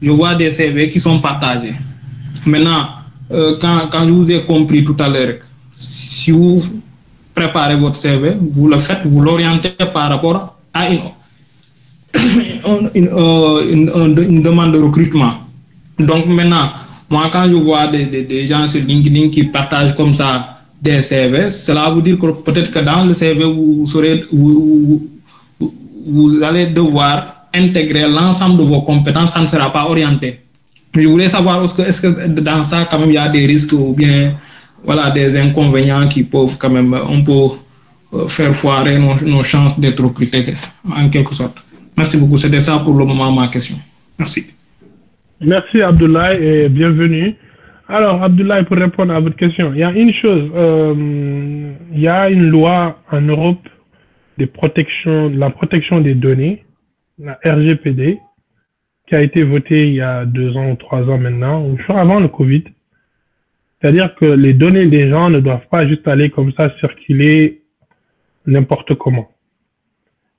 je vois des CV qui sont partagés. Maintenant, quand je vous ai compris tout à l'heure, si vous préparez votre CV, vous le faites, vous l'orientez par rapport à une demande de recrutement. Donc maintenant, moi quand je vois des gens sur LinkedIn qui partagent comme ça des CV, cela veut dire que peut-être que dans le CV, vous allez devoir intégrer l'ensemble de vos compétences, ça ne sera pas orienté. Je voulais savoir, est-ce que dans ça, quand même, il y a des risques ou bien voilà, des inconvénients qui peuvent quand même un peu faire foirer nos chances d'être recrutés en quelque sorte. Merci beaucoup. C'était ça pour le moment ma question. Merci. Merci Abdoulaye et bienvenue. Alors Abdoulaye, pour répondre à votre question, il y a une chose, il y a une loi en Europe de la protection des données, la RGPD, qui a été votée il y a 2 ans ou 3 ans maintenant, ou avant le Covid. C'est-à-dire que les données des gens ne doivent pas juste aller comme ça circuler n'importe comment.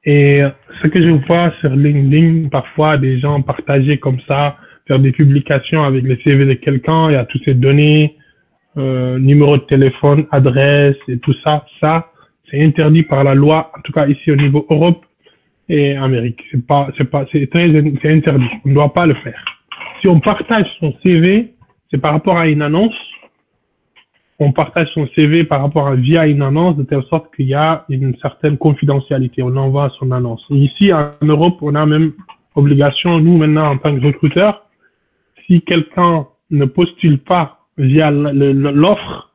Et ce que je vois sur LinkedIn, parfois des gens partager comme ça, faire des publications avec le CV de quelqu'un, il y a toutes ces données, numéro de téléphone, adresse et tout ça. Ça, c'est interdit par la loi, en tout cas ici au niveau Europe et Amérique. C'est interdit. On ne doit pas le faire. Si on partage son CV, c'est par rapport à une annonce. On partage son CV via une annonce de telle sorte qu'il y a une certaine confidentialité. On envoie son annonce. Et ici, en Europe, on a même obligation, nous maintenant, en tant que recruteurs, si quelqu'un ne postule pas via l'offre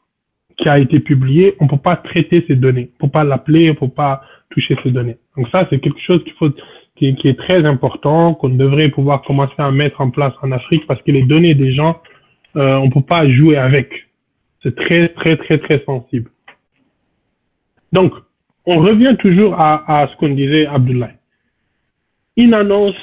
qui a été publiée, on ne peut pas traiter ces données. On ne peut pas l'appeler, on ne peut pas toucher ces données. Donc ça, c'est quelque chose qui est très important, qu'on devrait pouvoir commencer à mettre en place en Afrique parce que les données des gens, on ne peut pas jouer avec. C'est très, très, très, très sensible. Donc, on revient toujours à ce qu'on disait, Abdoulaye. Une annonce,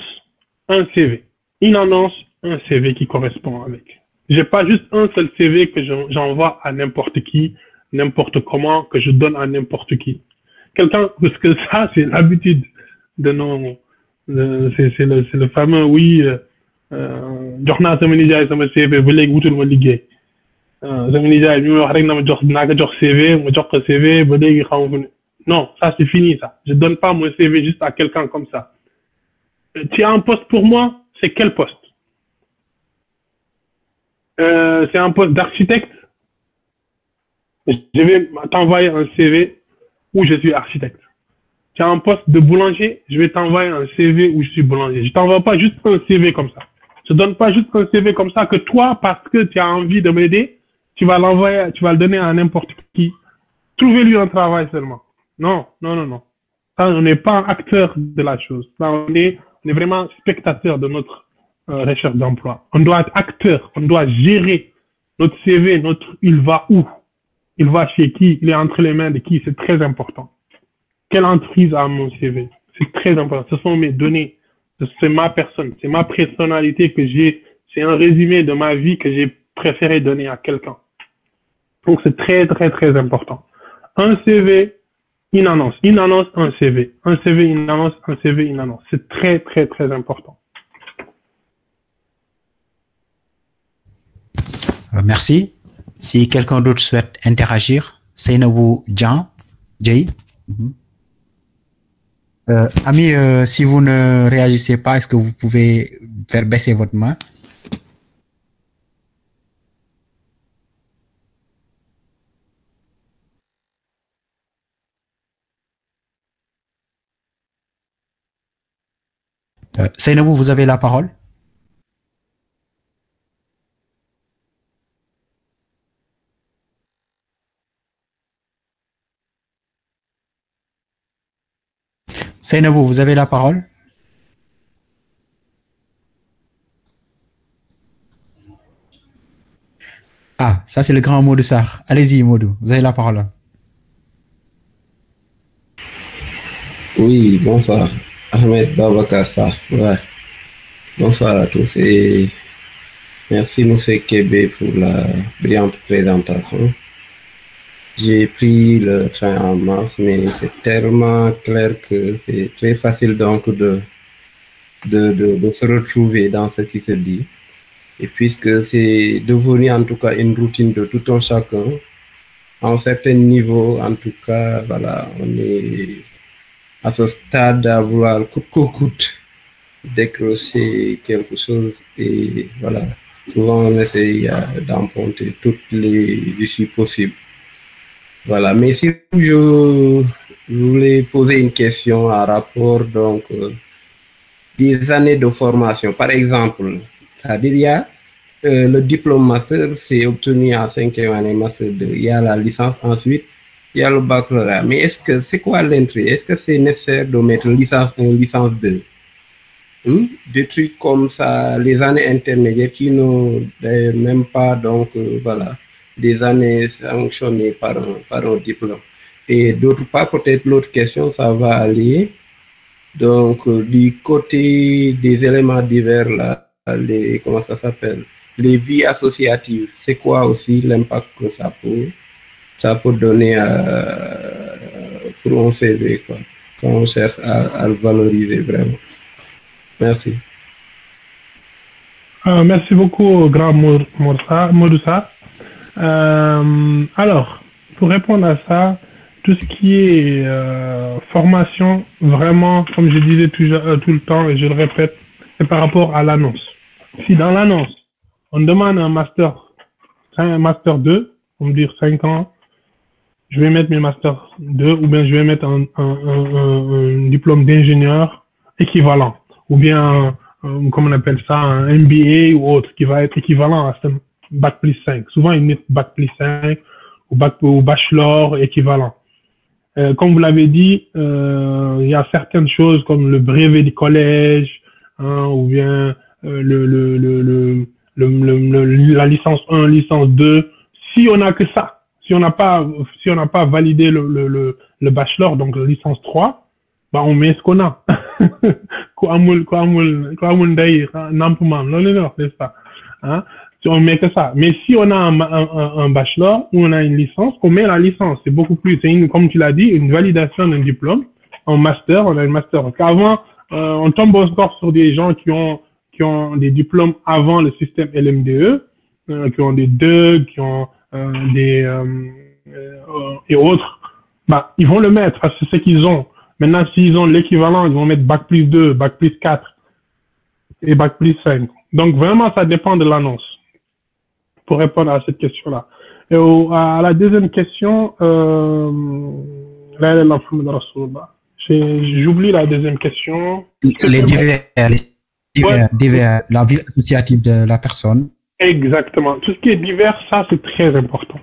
un CV. Une annonce, un CV qui correspond avec. J'ai pas juste un seul CV que j'envoie à n'importe qui, n'importe comment, que je donne à n'importe qui. Quelqu'un, parce que ça, c'est l'habitude de nos... c'est le fameux, oui, joxna sama nijaay sama CV ba léegi wutul ma liggéey. Sama nijaay bi ma wax rek na ma jox dinaa ko jox CV, ma jox ko CV ba léegi xaw ma non, ça c'est fini ça. Je donne pas mon CV juste à quelqu'un comme ça. Tu as un poste pour moi, c'est quel poste? C'est un poste d'architecte. Je vais t'envoyer un CV où je suis architecte. Tu as un poste de boulanger, je vais t'envoyer un CV où je suis boulanger. Je t'envoie pas juste un CV comme ça. Je donne pas juste un CV comme ça que toi, parce que tu as envie de m'aider, tu vas l'envoyer, tu vas le donner à n'importe qui. Trouvez-lui un travail seulement. Non, non, non, non. Ça, on n'est pas acteur de la chose. Là, on est vraiment spectateur de notre recherche d'emploi. On doit être acteur, on doit gérer notre CV, il va où? Il va chez qui? Il est entre les mains de qui? C'est très important. Quelle entreprise a mon CV? C'est très important. Ce sont mes données. C'est ma personne. C'est ma personnalité que j'ai. C'est un résumé de ma vie que j'ai préféré donner à quelqu'un. Donc, c'est très, très, très important. Un CV, une annonce. Une annonce, un CV. Un CV, une annonce, un CV, une annonce. C'est très, très, très important. Merci. Si quelqu'un d'autre souhaite interagir, Seynabou Jean, Jay. Ami, si vous ne réagissez pas, est-ce que vous pouvez faire baisser votre main? Seynabou, vous avez la parole. Seynabou, vous avez la parole. Ah, ça c'est le grand Modou Sarr. Allez-y, Modou, vous avez la parole. Oui, bonsoir. Ahmed Babacar Sarr. Ouais. Bonsoir à tous et merci M. Kébé pour la brillante présentation. J'ai pris le train en mars, mais c'est tellement clair que c'est très facile donc de de se retrouver dans ce qui se dit. Et puisque c'est devenu en tout cas une routine de tout un chacun, à un certain niveau, en tout cas, voilà, on est à ce stade à vouloir coûte que coûte décrocher quelque chose et voilà, souvent on essaye d'emprunter toutes les issues possibles. Voilà, mais si je voulais poser une question en rapport donc des années de formation, par exemple, c'est-à-dire il y a le diplôme master, c'est obtenu en 5e année master 2, il y a la licence ensuite, il y a le baccalauréat, mais est-ce que c'est quoi l'entrée? Est-ce que c'est nécessaire de mettre licence 1, licence 2? Des trucs comme ça, les années intermédiaires qui n'ont d'ailleurs même pas, donc voilà, des années sanctionnées par un diplôme. Et d'autre part, peut-être l'autre question, ça va aller donc du côté des éléments divers là, comment ça s'appelle, les vies associatives, c'est quoi aussi l'impact que ça peut donner pour un CV, quoi, quand on cherche à le valoriser vraiment. Merci. Merci beaucoup, grand Modoussa. Alors, pour répondre à ça, tout ce qui est formation, vraiment, comme je disais tout le temps, et je le répète, c'est par rapport à l'annonce. Si dans l'annonce, on demande un master 2, on me dire 5 ans, je vais mettre mes master 2, ou bien je vais mettre un diplôme d'ingénieur équivalent, ou bien, comment on appelle ça, un MBA ou autre, qui va être équivalent à ce Bac plus 5. Souvent, ils mettent Bac plus 5 ou bachelor équivalent. Comme vous l'avez dit, il y a certaines choses comme le brevet du collège, ou bien la licence 1, licence 2. Si on n'a que ça, si on n'a pas validé le bachelor, donc la licence 3, bah on met ce qu'on a. C'est ça. Hein? On met que ça. Mais si on a un bachelor ou on a une licence, on met la licence. C'est beaucoup plus, comme tu l'as dit, une validation d'un diplôme. En master, on a une master. Avant, on tombe encore sur des gens qui ont des diplômes avant le système LMDE, qui ont des 2, qui ont et autres. Bah, ils vont le mettre parce que c'est ce qu'ils ont. Maintenant, s'ils ont l'équivalent, ils vont mettre Bac plus 2, Bac plus 4 et Bac plus 5. Donc, vraiment, ça dépend de l'annonce pour répondre à cette question-là. Et à la deuxième question, j'oublie la deuxième question. Les divers, la vie associative de la personne. Exactement. Tout ce qui est divers, ça, c'est très important.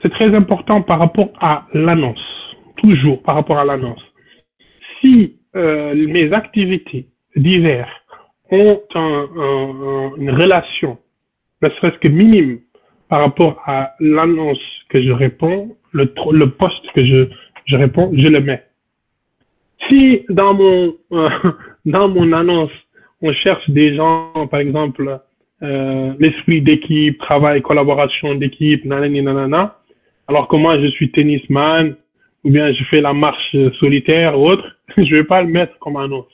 C'est très important par rapport à l'annonce. Toujours par rapport à l'annonce. Si mes activités diverses ont une relation, ne serait-ce que minime, par rapport à l'annonce que je réponds, le poste que je réponds, je le mets. Si dans mon annonce, on cherche des gens, par exemple, l'esprit d'équipe, travail, collaboration d'équipe, nanani, nanana, alors que moi je suis tennisman, ou bien je fais la marche solitaire ou autre, je vais pas le mettre comme annonce.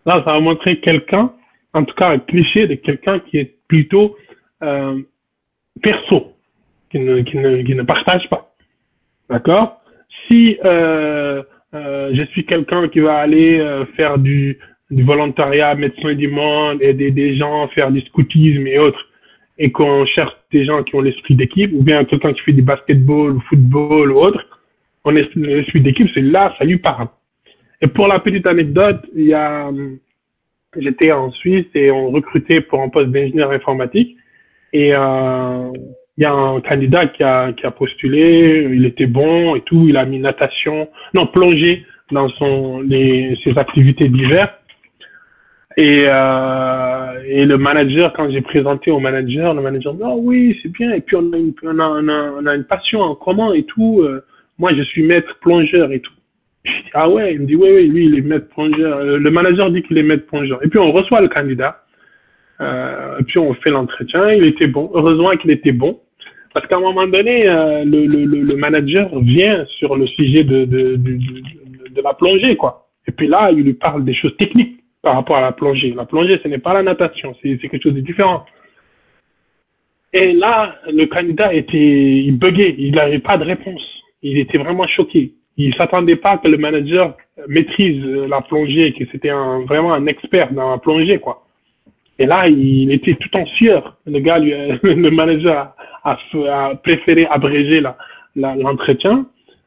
Là, ça va montrer quelqu'un, en tout cas un cliché de quelqu'un qui est plutôt perso, qui ne partage pas. D'accord? Si je suis quelqu'un qui va aller faire du volontariat, médecin du monde, aider des gens, faire du scoutisme et autres, et qu'on cherche des gens qui ont l'esprit d'équipe, ou bien quelqu'un qui fait du basketball, ou football ou autre, on est l'esprit d'équipe, c'est là, ça lui parle. Et pour la petite anecdote, j'étais en Suisse et on recrutait pour un poste d'ingénieur informatique. Et il y a un candidat qui a postulé, il était bon et tout, il a mis plongée dans ses activités diverses. Et le manager, quand j'ai présenté au manager, le manager dit « Ah oui, c'est bien, et puis on a une passion en commun et tout. Moi, je suis maître plongeur et tout. » Je dis « Ah ouais ?» Il me dit « Oui, lui, il est maître plongeur. » Le manager dit qu'il est maître plongeur. Et puis, on reçoit le candidat. Et puis, on fait l'entretien. Il était bon. Heureusement qu'il était bon. Parce qu'à un moment donné, le manager vient sur le sujet de la plongée, quoi. Et puis là, il lui parle des choses techniques. par rapport à la plongée. La plongée, ce n'est pas la natation, c'est quelque chose de différent. Et là, le candidat il buguait, il n'avait pas de réponse. Il était vraiment choqué. Il ne s'attendait pas que le manager maîtrise la plongée, que c'était vraiment un expert dans la plongée, quoi. Et là, il était tout en sueur. Le gars, le manager a préféré abréger l'entretien.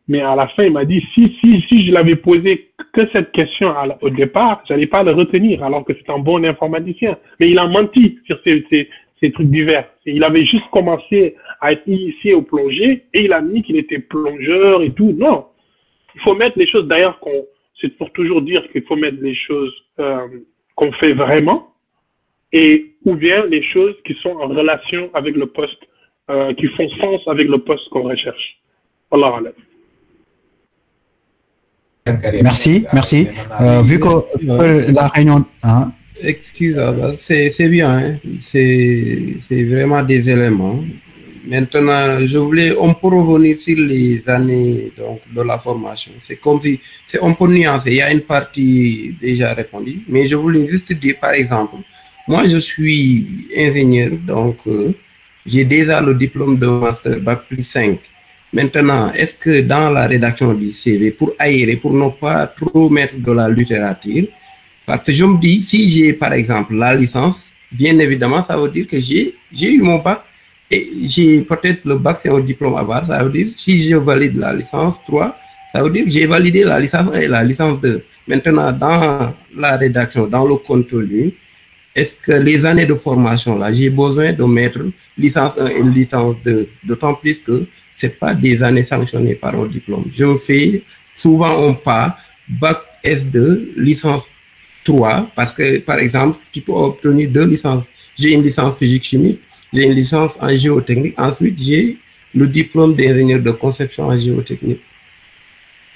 Mais à la fin, il m'a dit, si je l'avais posé que cette question au départ, je n'allais pas le retenir, alors que c'est un bon informaticien. Mais il a menti sur ces trucs divers. Il avait juste commencé à être initié au plongée et il a mis qu'il était plongeur et tout. Non. Il faut mettre les choses, d'ailleurs, c'est pour toujours dire qu'il faut mettre les choses qu'on fait vraiment et ou bien les choses qui sont en relation avec le poste, qui font sens avec le poste qu'on recherche. Allah alam. Merci. Vu que la réunion... Hein? Excuse, c'est bien, hein? C'est vraiment des éléments. Maintenant, on peut revenir sur les années donc, de la formation. C'est comme si, on peut nuancer, il y a une partie déjà répondue, mais je voulais juste dire, par exemple, moi je suis ingénieur, donc j'ai déjà le diplôme de master Bac plus 5. Maintenant, est-ce que dans la rédaction du CV, pour aérer, pour ne pas trop mettre de la littérature, parce que je me dis, si j'ai par exemple la licence, bien évidemment, ça veut dire que j'ai eu mon bac et j'ai peut-être le bac, c'est un diplôme à base, ça veut dire si je valide la licence 3, ça veut dire que j'ai validé la licence 1 et la licence 2. Maintenant, dans la rédaction, dans le contenu, est-ce que les années de formation, là, j'ai besoin de mettre licence 1 et licence 2, d'autant plus que ce n'est pas des années sanctionnées par un diplôme. Je fais souvent un pas, bac S2, licence 3, parce que, par exemple, tu peux obtenir 2 licences. J'ai une licence physique-chimie, j'ai une licence en géotechnique, ensuite j'ai le diplôme d'ingénieur de conception en géotechnique.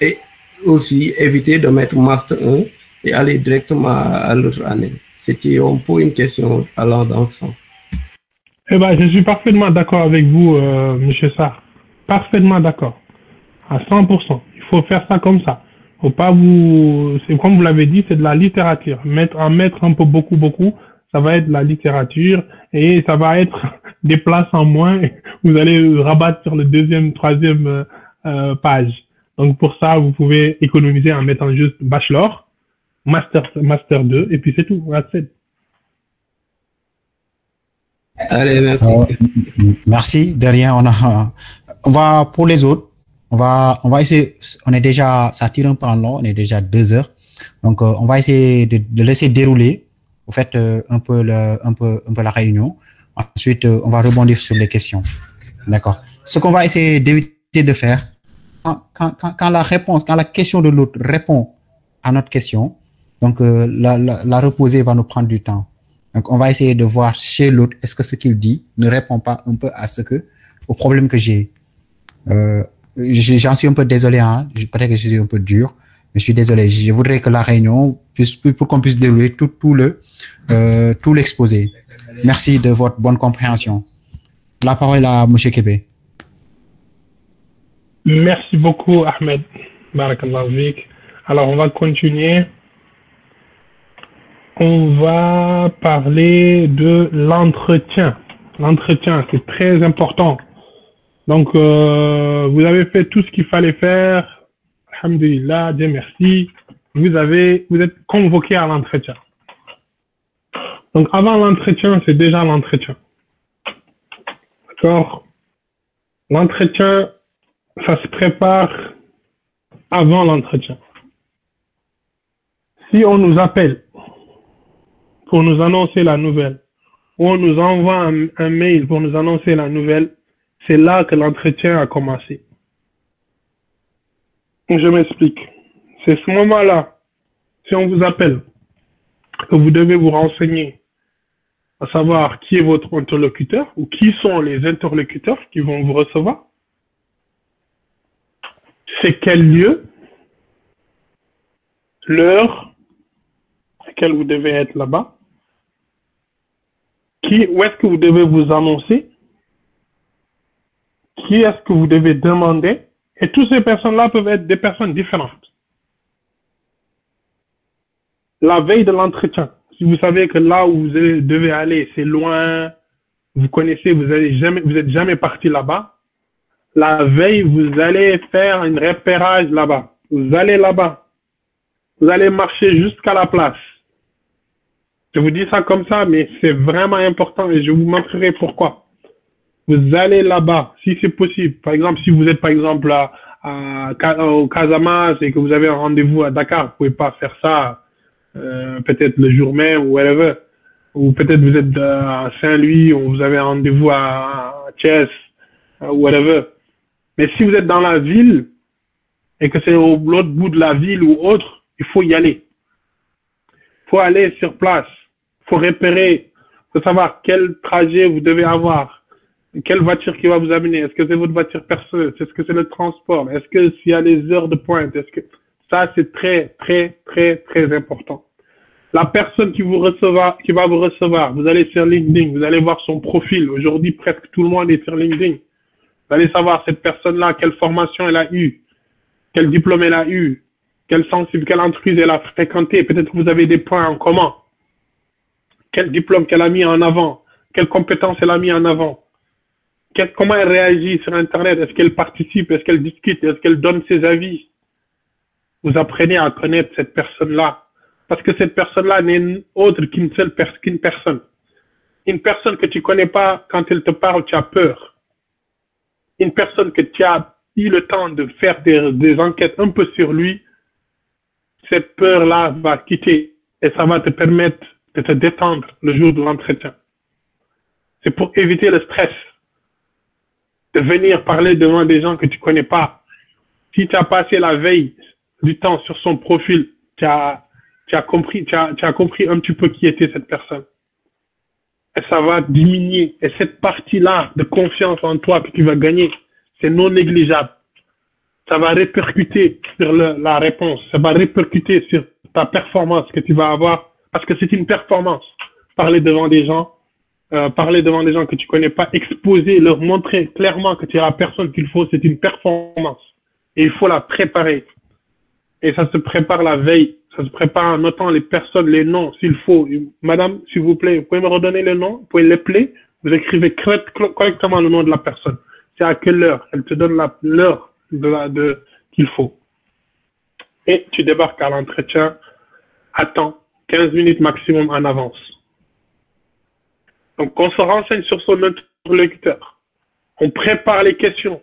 Et aussi éviter de mettre master 1 et aller directement à l'autre année. C'était un peu une question allant dans ce sens. Eh ben, je suis parfaitement d'accord avec vous, M. Sarr. Parfaitement d'accord. À 100%. Il faut faire ça comme ça. Faut pas c'est comme vous l'avez dit, c'est de la littérature. En mettre un peu beaucoup, ça va être de la littérature et ça va être des places en moins. Vous allez rabattre sur le deuxième, troisième page. Donc pour ça, vous pouvez économiser en mettant juste bachelor, master 2 et puis c'est tout. That's it. Allez, merci. Merci. Derrière, on va pour les autres. On va essayer, ça tire un peu en long, on est déjà 2 heures. Donc, on va essayer de laisser dérouler, au fait, un peu la réunion. Ensuite, on va rebondir sur les questions. D'accord. Ce qu'on va essayer d'éviter de faire, quand la question de l'autre répond à notre question, donc, la reposer va nous prendre du temps. Donc, on va essayer de voir chez l'autre, est-ce que ce qu'il dit ne répond pas un peu au problème que j'ai. J'en suis un peu désolé, hein. Peut-être que je suis un peu dur, mais je suis désolé. Je voudrais que la réunion pour qu'on puisse dérouler tout l'exposé. Merci de votre bonne compréhension. La parole est à M. Kébé. Merci beaucoup, Ahmed. Barakallahu fik. Alors, on va continuer. On va parler de l'entretien. L'entretien, c'est très important. Donc, vous avez fait tout ce qu'il fallait faire. Alhamdulillah, Dieu merci. Vous êtes convoqué à l'entretien. Donc, avant l'entretien, c'est déjà l'entretien. D'accord? L'entretien, ça se prépare avant l'entretien. Si on nous appelle pour nous annoncer la nouvelle, ou on nous envoie un mail pour nous annoncer la nouvelle, c'est là que l'entretien a commencé. Je m'explique. C'est ce moment-là, si on vous appelle, que vous devez vous renseigner, à savoir qui est votre interlocuteur, ou qui sont les interlocuteurs qui vont vous recevoir. C'est quel lieu, l'heure à laquelle vous devez être là-bas, où est-ce que vous devez vous annoncer, qui est-ce que vous devez demander, et toutes ces personnes-là peuvent être des personnes différentes. la veille de l'entretien, si vous savez que là où vous devez aller, c'est loin, vous connaissez, vous êtes jamais parti là-bas, la veille, vous allez faire un repérage là-bas. Vous allez là-bas. Vous allez marcher jusqu'à la place. Je vous dis ça comme ça, mais c'est vraiment important et je vous montrerai pourquoi. Vous allez là-bas, si c'est possible. Par exemple, si vous êtes par exemple au Casamance et que vous avez un rendez-vous à Dakar, vous pouvez pas faire ça peut-être le jour même ou whatever. Ou peut-être vous êtes à Saint-Louis ou vous avez un rendez-vous à Thiès ou whatever. Mais si vous êtes dans la ville et que c'est au l'autre bout de la ville ou autre, il faut y aller. Il faut aller sur place. Il faut repérer. Il faut savoir quel trajet vous devez avoir. Quelle voiture qui va vous amener. Est-ce que c'est votre voiture personnelle? Est-ce que c'est le transport? Est-ce que s'il y a les heures de pointe? Est-ce que ça, c'est très, très, très, très important. La personne qui va vous recevoir, vous allez sur LinkedIn, vous allez voir son profil. Aujourd'hui, presque tout le monde est sur LinkedIn. Vous allez savoir cette personne-là, quelle formation elle a eue, quel diplôme elle a eu, quelle entreprise elle a fréquenté. Peut-être que vous avez des points en commun. Quel diplôme qu'elle a mis en avant, quelles compétences elle a mis en avant, comment elle réagit sur Internet, est-ce qu'elle participe, est-ce qu'elle discute, est-ce qu'elle donne ses avis. Vous apprenez à connaître cette personne-là. Parce que cette personne-là n'est autre qu'une personne. Une personne que tu connais pas, quand elle te parle, tu as peur. Une personne que tu as eu le temps de faire des enquêtes un peu sur lui, cette peur-là va quitter et ça va te permettre de te détendre le jour de l'entretien. C'est pour éviter le stress de venir parler devant des gens que tu connais pas. Si tu as passé la veille du temps sur son profil, tu as compris un petit peu qui était cette personne. Et ça va diminuer. Et cette partie-là de confiance en toi que tu vas gagner, c'est non négligeable. Ça va répercuter sur la réponse. Ça va répercuter sur ta performance que tu vas avoir. Parce que c'est une performance. Parler devant des gens que tu connais pas, exposer, leur montrer clairement que tu es la personne qu'il faut, c'est une performance. Et il faut la préparer. Et ça se prépare la veille. Ça se prépare en notant les personnes, les noms, s'il faut. Madame, s'il vous plaît, vous pouvez me redonner les noms? Vous pouvez l'appeler? Vous écrivez correctement le nom de la personne. C'est à quelle heure? Elle te donne l'heure qu'il faut. Et tu débarques à l'entretien. Attends 15 minutes maximum en avance. Donc, on se renseigne sur son interlocuteur. On prépare les questions.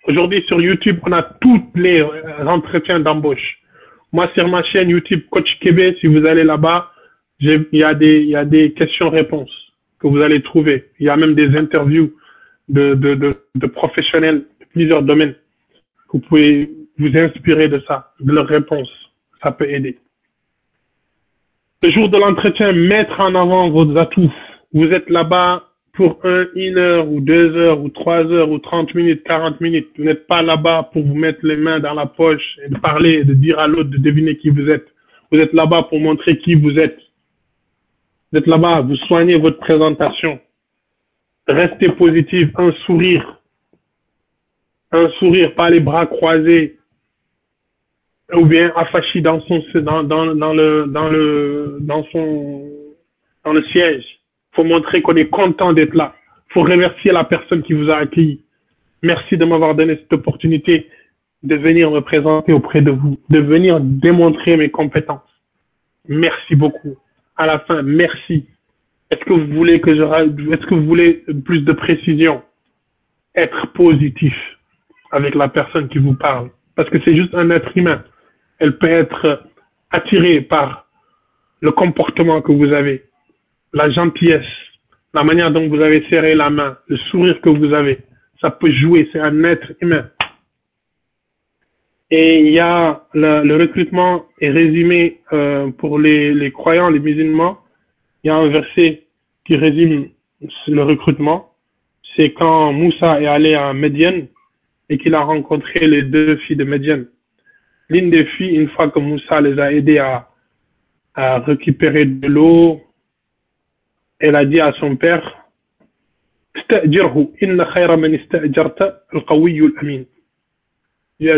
Aujourd'hui, sur YouTube, on a tous les entretiens d'embauche. Moi, sur ma chaîne YouTube Coach Kébé, si vous allez là-bas, il y a des questions-réponses que vous allez trouver. Il y a même des interviews de professionnels de plusieurs domaines. Vous pouvez vous inspirer de ça, de leurs réponses. Ça peut aider. Le jour de l'entretien, mettre en avant vos atouts. Vous êtes là-bas pour 1 heure ou 2 heures ou 3 heures ou 30 minutes, 40 minutes. Vous n'êtes pas là-bas pour vous mettre les mains dans la poche et de parler, de dire à l'autre de deviner qui vous êtes. Vous êtes là-bas pour montrer qui vous êtes. Vous êtes là-bas, vous soignez votre présentation. Restez positif, un sourire. Un sourire, pas les bras croisés. Ou bien affachi dans le siège. Faut montrer qu'on est content d'être là. Faut remercier la personne qui vous a accueilli. Merci de m'avoir donné cette opportunité de venir me présenter auprès de vous, de venir démontrer mes compétences. Merci beaucoup. À la fin, merci. Est-ce que vous voulez plus de précision? Être positif avec la personne qui vous parle. Parce que c'est juste un être humain. Elle peut être attirée par le comportement que vous avez. La gentillesse, la manière dont vous avez serré la main, le sourire que vous avez, ça peut jouer, c'est un être humain. Et il y a le recrutement est résumé pour les croyants, les musulmans. Il y a un verset qui résume le recrutement. C'est quand Moussa est allé à Médiane et qu'il a rencontré les 2 filles de Médiane. L'une des filles, une fois que Moussa les a aidées à récupérer de l'eau, elle a dit à son père, il a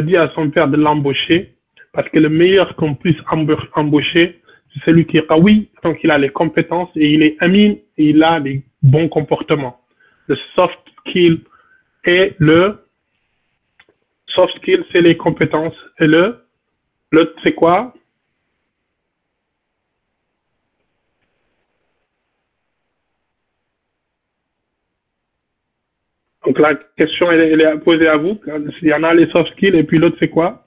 dit à son père de l'embaucher, parce que le meilleur qu'on puisse embaucher, C'est celui qui est qawi, donc il a les compétences, et il est amin, et il a les bons comportements. Le soft skill et le soft skill, c'est les compétences. Et l'autre, c'est quoi? Donc la question, elle est posée à vous. Il y en a les soft skills, et puis l'autre, c'est quoi?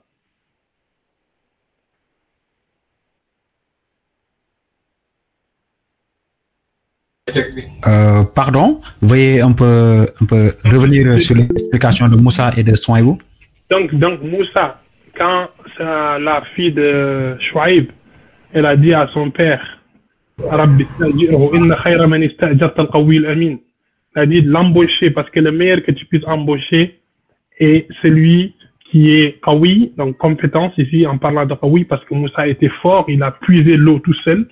Pardon, vous voyez un peu revenir sur l'explication de Moussa et de Souaïbou. Donc Moussa, quand la fille de Chouaïb, elle a dit à son père, Rabbi inna khayra man ista'jarta al-qawi al-amin. Elle a dit de l'embaucher parce que le meilleur que tu puisses embaucher est celui qui est qawi, donc compétence ici en parlant de qawi, parce que Moussa était fort, il a puisé l'eau tout seul,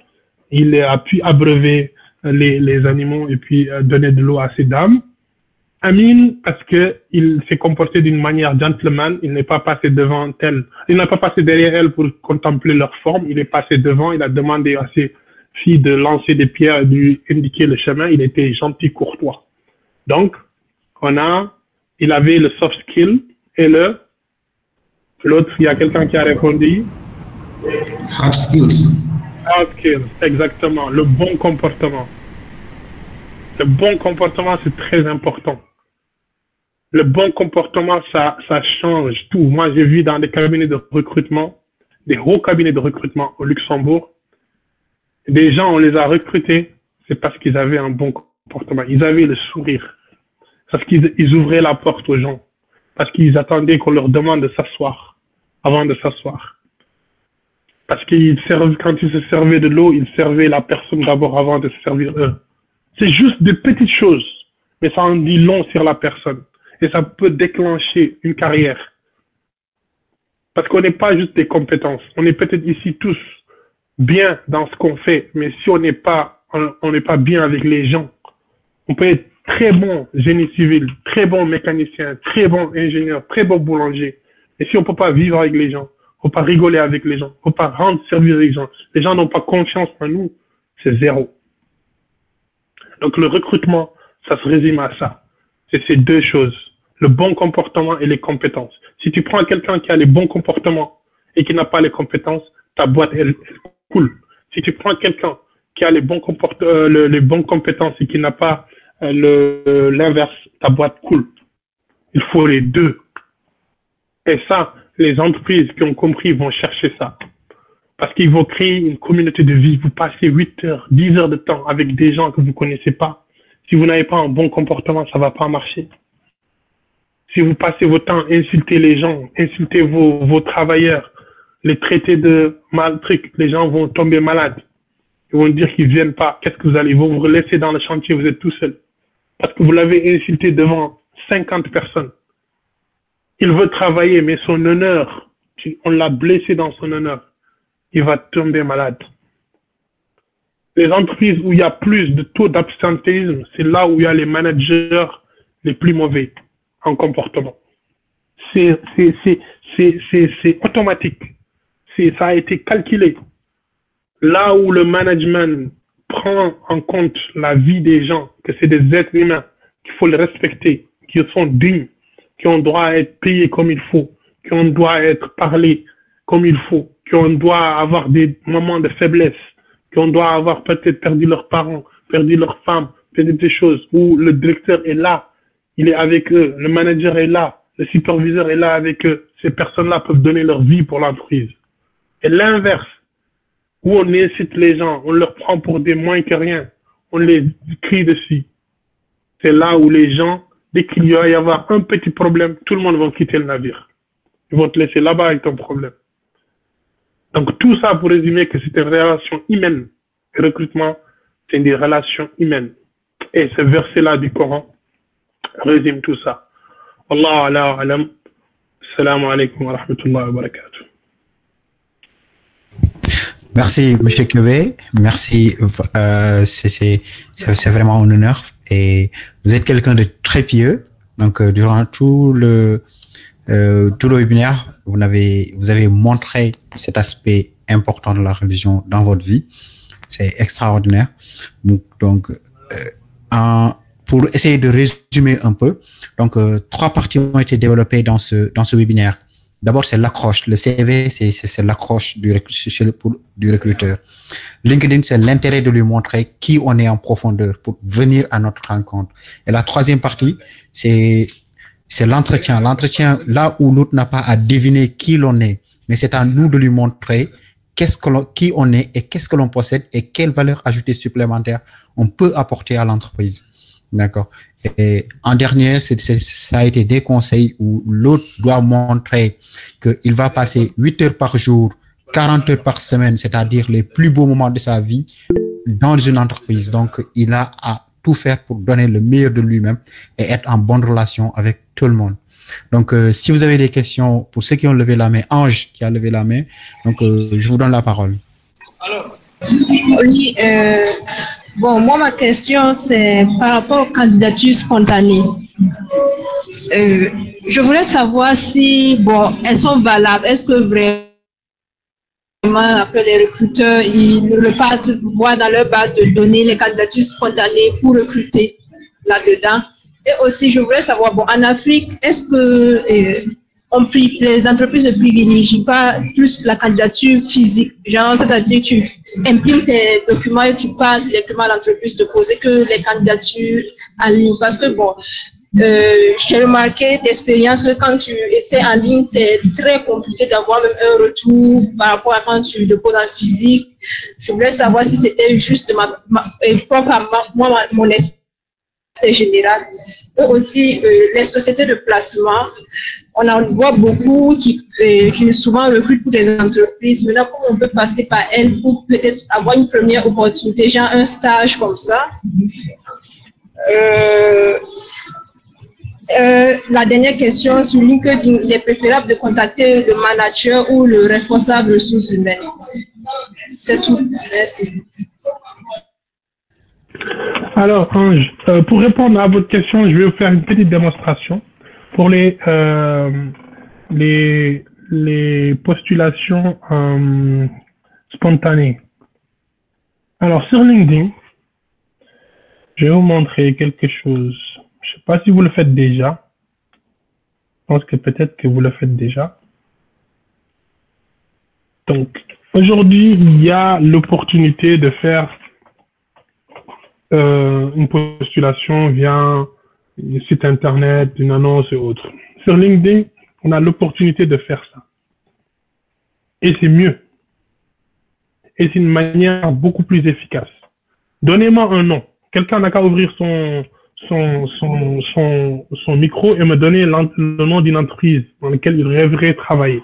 il a pu abreuver les animaux et puis donner de l'eau à ses dames. Amin, parce que il s'est comporté d'une manière gentleman, il n'est pas passé devant elle, il n'a pas passé derrière elle pour contempler leur forme, il est passé devant, il a demandé à ses filles de lancer des pierres et de lui indiquer le chemin, il était gentil, courtois. Donc, il avait le soft skill et l'autre, il y a quelqu'un qui a répondu. Hard skills. Hard skills, exactement, le bon comportement. Le bon comportement, c'est très important. Le bon comportement, ça change tout. Moi, j'ai vu dans des cabinets de recrutement, des gros cabinets de recrutement au Luxembourg, des gens, on les a recrutés, c'est parce qu'ils avaient un bon comportement. Ils avaient le sourire. Parce qu'ils ouvraient la porte aux gens. Parce qu'ils attendaient qu'on leur demande de s'asseoir avant de s'asseoir. Parce qu'ils servent, quand ils se servaient de l'eau, ils servaient la personne d'abord avant de se servir eux. C'est juste des petites choses, mais ça en dit long sur la personne. Et ça peut déclencher une carrière. Parce qu'on n'est pas juste des compétences. On est peut-être ici tous bien dans ce qu'on fait, mais si on n'est pas bien avec les gens, on peut être très bon génie civil, très bon mécanicien, très bon ingénieur, très bon boulanger. Et si on ne peut pas vivre avec les gens, on ne peut pas rigoler avec les gens, on ne peut pas rendre service avec les gens n'ont pas confiance en nous, c'est zéro. Donc le recrutement, ça se résume à ça. C'est ces deux choses, le bon comportement et les compétences. Si tu prends quelqu'un qui a les bons comportements et qui n'a pas les compétences, ta boîte, elle coule. Si tu prends quelqu'un qui a les bons compétences et qui n'a pas l'inverse, ta boîte coule. Il faut les deux. Et ça, les entreprises qui ont compris vont chercher ça. Parce qu'ils vont créer une communauté de vie. Vous passez 8 heures, 10 heures de temps avec des gens que vous ne connaissez pas. Si vous n'avez pas un bon comportement, ça ne va pas marcher. Si vous passez votre temps à insulter les gens, insulter vos travailleurs, les traiter de mal trucs, les gens vont tomber malades. Ils vont dire qu'ils ne viennent pas. Qu'est-ce que vous allez? Ils vont vous laisser dans le chantier, vous êtes tout seul. Parce que vous l'avez insulté devant 50 personnes. Il veut travailler, mais son honneur, on l'a blessé dans son honneur. Il va tomber malade. Les entreprises où il y a plus de taux d'absentéisme, c'est là où il y a les managers les plus mauvais en comportement. C'est automatique. Ça a été calculé. Là où le management prend en compte la vie des gens, que c'est des êtres humains, qu'il faut les respecter, qui sont dignes, qui ont droit à être payés comme il faut, qui ont droit à être parlé comme il faut, qui ont droit à avoir des moments de faiblesse, qui ont droit à avoir peut-être perdu leurs parents, perdu leurs femmes, perdu des choses, où le directeur est là, il est avec eux, le manager est là, le superviseur est là avec eux. Ces personnes-là peuvent donner leur vie pour l'entreprise. Et l'inverse, où on incite les gens, on leur prend pour des moins que rien, on les crie dessus. C'est là où les gens, dès qu'il va y avoir un petit problème, tout le monde va quitter le navire. Ils vont te laisser là-bas avec ton problème. Donc tout ça pour résumer que c'est une relation humaine. Le recrutement, c'est des relations humaines. Et ce verset-là du Coran résume tout ça. Wallahu ala alam. Assalamu alaikum wa rahmatullahi wa barakatuh. Merci, M. Kébé. Merci. C'est vraiment un honneur. Et vous êtes quelqu'un de très pieux. Donc, durant tout le webinaire, vous avez montré cet aspect important de la religion dans votre vie. C'est extraordinaire. Donc, pour essayer de résumer un peu, donc 3 parties ont été développées dans ce webinaire. D'abord, c'est l'accroche. Le CV, c'est l'accroche du recruteur. LinkedIn, c'est l'intérêt de lui montrer qui on est en profondeur pour venir à notre rencontre. Et la 3e partie, c'est l'entretien. L'entretien, là où l'autre n'a pas à deviner qui l'on est, mais c'est à nous de lui montrer qui on est et qu'est-ce que l'on possède et quelle valeur ajoutée supplémentaire on peut apporter à l'entreprise. D'accord. Et en dernier, ça a été des conseils où l'autre doit montrer qu'il va passer 8 heures par jour, 40 heures par semaine, c'est-à-dire les plus beaux moments de sa vie dans une entreprise. Donc, il a à tout faire pour donner le meilleur de lui-même et être en bonne relation avec tout le monde. Donc, si vous avez des questions, pour ceux qui ont levé la main, Ange qui a levé la main, donc je vous donne la parole. Alors, oui, bon, moi, ma question, c'est par rapport aux candidatures spontanées. Je voulais savoir si, bon, elles sont valables. Est-ce que vraiment, après les recruteurs, ils repartent voir dans leur base de données les candidatures spontanées pour recruter là-dedans? Et aussi, je voulais savoir, bon, en Afrique, est-ce que les entreprises ne privilégient pas plus la candidature physique, genre, c'est-à-dire que tu imprimes tes documents et tu pars directement à l'entreprise de poser que les candidatures en ligne. Parce que, bon, j'ai remarqué d'expérience que quand tu essaies en ligne, c'est très compliqué d'avoir même un retour par rapport à quand tu le poses en physique. Je voulais savoir si c'était juste de propre à mon expérience générale. Et aussi, les sociétés de placement, on en voit beaucoup qui souvent recrutent pour des entreprises. Maintenant, comment on peut passer par elles pour peut-être avoir une première opportunité, genre un stage comme ça? La dernière question sur LinkedIn, il est préférable de contacter le manager ou le responsable ressources humaines. C'est tout. Merci. Alors, Ange, pour répondre à votre question, je vais vous faire une petite démonstration pour les postulations spontanées. Alors, sur LinkedIn, je vais vous montrer quelque chose. Je ne sais pas si vous le faites déjà. Je pense que peut-être que vous le faites déjà. Donc, aujourd'hui, il y a l'opportunité de faire une postulation via un site internet, une annonce et autres. Sur LinkedIn, on a l'opportunité de faire ça. Et c'est mieux. Et c'est une manière beaucoup plus efficace. Donnez-moi un nom. Quelqu'un n'a qu'à ouvrir son micro et me donner le nom d'une entreprise dans laquelle il rêverait travailler.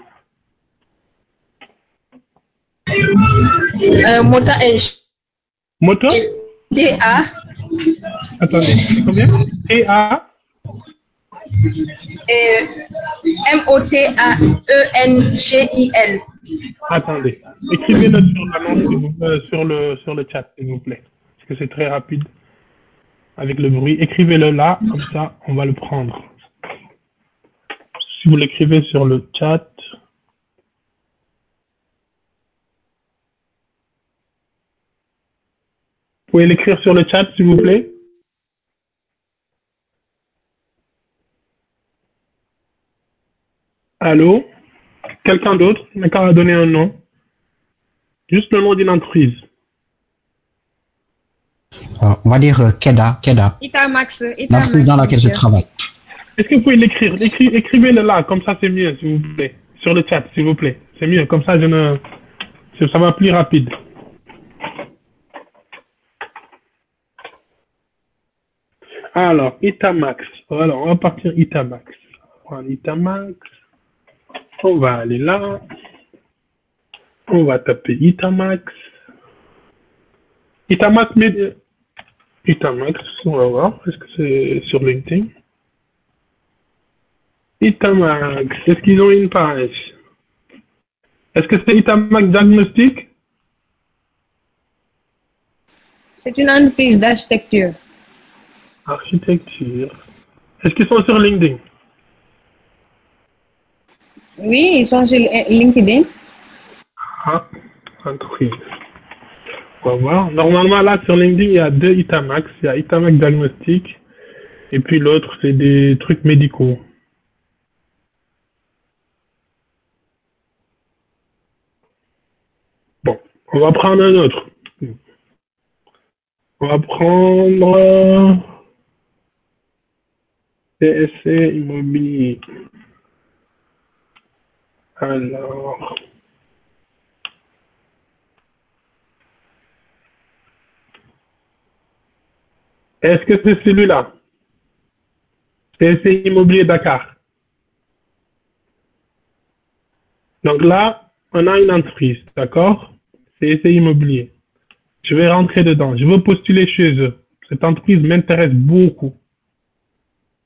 Mota Edge. Moto? T-A. Attendez, combien? T-A. M-O-T-A-E-N-G-I-L. Attendez, écrivez-le sur le chat, s'il vous plaît. Parce que c'est très rapide. Avec le bruit, écrivez-le là, comme ça, on va le prendre. Si vous l'écrivez sur le chat. Vous pouvez l'écrire sur le chat, s'il vous plaît. Allô? Quelqu'un d'autre n'a qu'à donner un nom. Juste le nom d'une entreprise. On va dire Keda. Itamax. L'entreprise dans laquelle je travaille. Est-ce que vous pouvez l'écrire? Écrivez-le là, comme ça c'est mieux, s'il vous plaît. Sur le chat, s'il vous plaît. C'est mieux, comme ça ça va plus rapide. Alors, Itamax. Alors, on va partir Itamax. On va Itamax. On va aller là. On va taper Itamax. Itamax, on va voir. Est-ce que c'est sur LinkedIn? Itamax. Est-ce qu'ils ont une page? Est-ce que c'est Itamax Diagnostic? C'est une entreprise d'architecture. Architecture. Est-ce qu'ils sont sur LinkedIn? Oui, ils sont sur LinkedIn. Ah. entreprise. On va voir. Normalement, là, sur LinkedIn, il y a 2 Itamax. Il y a Itamax Diagnostic. Et puis l'autre, c'est des trucs médicaux. Bon, on va prendre un autre. On va prendre CSC Immobilier. Alors... Est-ce que c'est celui-là? CSC Immobilier Dakar. Donc là, on a une entreprise, d'accord? CSC Immobilier. Je vais rentrer dedans. Je veux postuler chez eux. Cette entreprise m'intéresse beaucoup.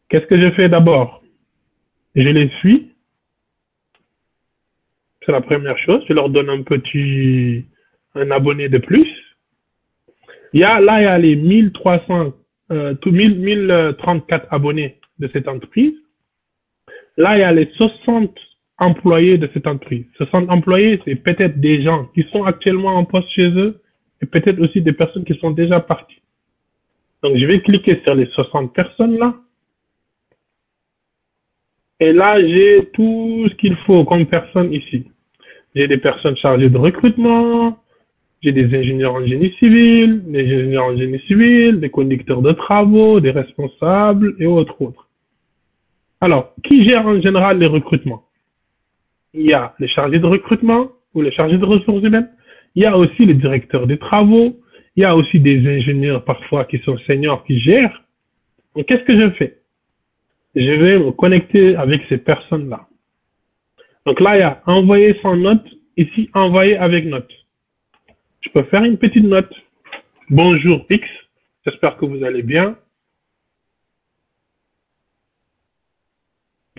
Qu'est-ce que je fais d'abord? Je les suis. C'est la première chose. Je leur donne un abonné de plus. Il y a les 1034 abonnés de cette entreprise. Là, il y a les 60 employés de cette entreprise. 60 employés, c'est peut-être des gens qui sont actuellement en poste chez eux et peut-être aussi des personnes qui sont déjà parties. Donc, je vais cliquer sur les 60 personnes là. Et là, j'ai tout ce qu'il faut comme personne ici. J'ai des personnes chargées de recrutement, j'ai des ingénieurs en génie civil, des conducteurs de travaux, des responsables et autres. Alors, qui gère en général les recrutements? Il y a les chargés de recrutement ou les chargés de ressources humaines. Il y a aussi les directeurs des travaux. Il y a aussi des ingénieurs parfois qui sont seniors qui gèrent. Donc, qu'est-ce que je fais? Je vais me connecter avec ces personnes-là. Donc là, il y a envoyer sans note. Ici, envoyer avec note. Je peux faire une petite note. Bonjour X, j'espère que vous allez bien.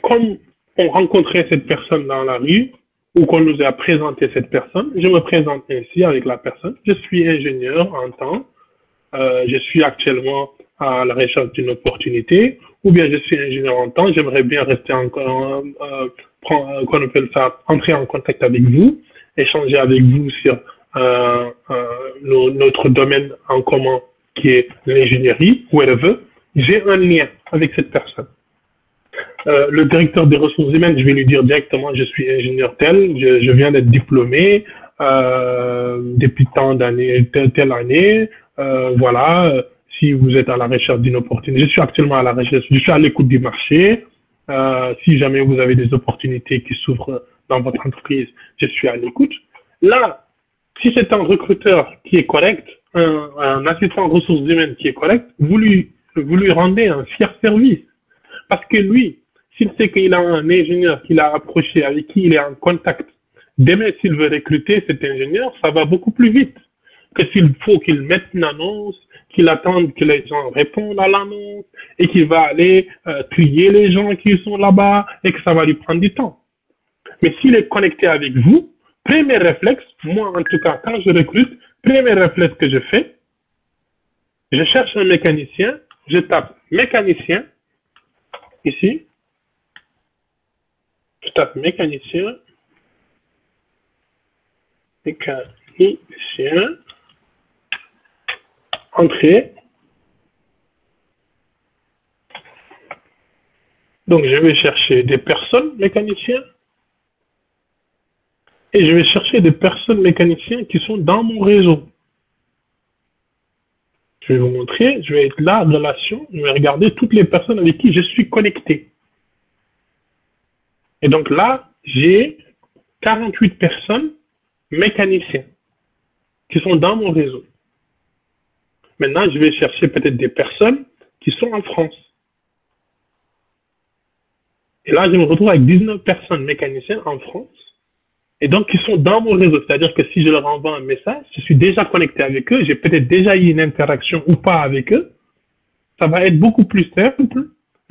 Comme on rencontrait cette personne dans la rue, ou qu'on nous a présenté cette personne, je me présente ainsi avec la personne. Je suis ingénieur en temps. Je suis actuellement à la recherche d'une opportunité, ou bien je suis ingénieur en temps. J'aimerais bien rester entrer en contact avec vous, échanger avec vous sur notre domaine en commun qui est l'ingénierie, whatever. J'ai un lien avec cette personne. Le directeur des ressources humaines, je vais lui dire directement, je suis ingénieur tel, je viens d'être diplômé depuis tant d'années, telle année, voilà, si vous êtes à la recherche d'une opportunité, je suis actuellement à la recherche, je suis à l'écoute du marché, si jamais vous avez des opportunités qui s'ouvrent dans votre entreprise, je suis à l'écoute. Là, si c'est un recruteur qui est correct, un assistant ressources humaines qui est correct, vous lui rendez un fier service. Parce que lui, s'il sait qu'il a un ingénieur qu'il a approché, avec qui il est en contact, demain, s'il veut recruter cet ingénieur, ça va beaucoup plus vite que s'il faut qu'il mette une annonce, qu'il attende que les gens répondent à l'annonce et qu'il va aller trier les gens qui sont là-bas et que ça va lui prendre du temps. Mais s'il est connecté avec vous, premier réflexe, moi en tout cas, quand je recrute, premier réflexe que je fais, je cherche un mécanicien, je tape mécanicien, ici, je tape mécanicien, entrée. Donc, je vais chercher des personnes mécaniciens et je vais chercher des personnes mécaniciens qui sont dans mon réseau. Je vais vous montrer, je vais être là, relation, je vais regarder toutes les personnes avec qui je suis connecté. Et donc là, j'ai 48 personnes mécaniciens qui sont dans mon réseau. Maintenant, je vais chercher peut-être des personnes qui sont en France. Et là, je me retrouve avec 19 personnes mécaniciens en France. Et donc, ils sont dans mon réseau. C'est-à-dire que si je leur envoie un message, je suis déjà connecté avec eux, j'ai peut-être déjà eu une interaction ou pas avec eux. Ça va être beaucoup plus simple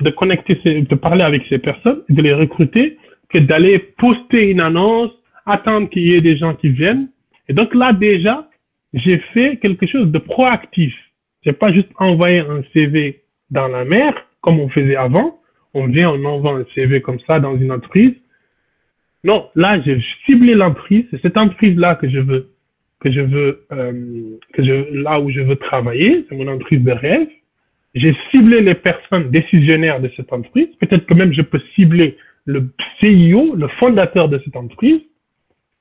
de de parler avec ces personnes, de les recruter, que d'aller poster une annonce, attendre qu'il y ait des gens qui viennent. Et donc là, déjà, j'ai fait quelque chose de proactif. Je n'ai pas juste envoyé un CV dans la mer, comme on faisait avant. On vient, on envoie un CV comme ça dans une entreprise. Non, là, j'ai ciblé l'entreprise. C'est cette entreprise-là que je veux là où je veux travailler, c'est mon entreprise de rêve. J'ai ciblé les personnes décisionnaires de cette entreprise. Peut-être que même je peux cibler le CEO, le fondateur de cette entreprise,